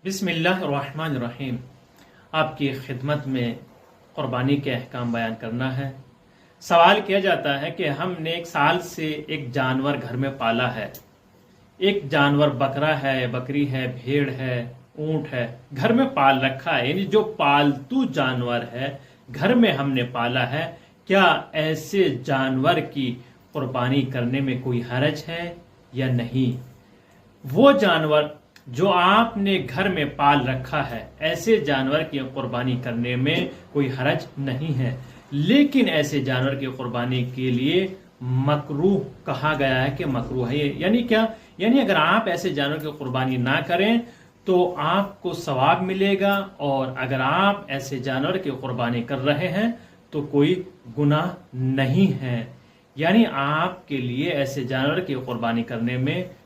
بسم اللہ الرحمن الرحیم۔ آپ کی خدمت میں قربانی کے احکام بیان کرنا ہے۔ سوال کیا جاتا ہے کہ ہم نے 1 سال سے ایک جانور گھر میں پالا ہے، ایک جانور بکرا ہے، بکری ہے، بھیڑ ہے، اونٹ ہے، گھر میں پال رکھا ہے، یعنی جو پالتو جانور ہے گھر میں ہم نے پالا ہے، کیا ایسے جانور کی قربانی کرنے میں کوئی حرج ہے یا نہیں؟ وہ جانور جو آپ نے گھر میں پال رکھا ہے، ایسے جانور کی قربانی کرنے میں کوئی حرج نہیں ہے، لیکن ایسے جانور کی قربانی کے لیے مکروہ کہا گیا ہے کہ مکروہ ہے۔ یعنی کیا؟ یعنی اگر آپ ایسے جانور کی قربانی نہ کریں تو آپ کو ثواب ملے گا، اور اگر آپ ایسے جانور کی قربانی کر رہے ہیں تو کوئی گناہ نہیں ہے، یعنی آپ کے لیے ایسے جانور کی قربانی کرنے میں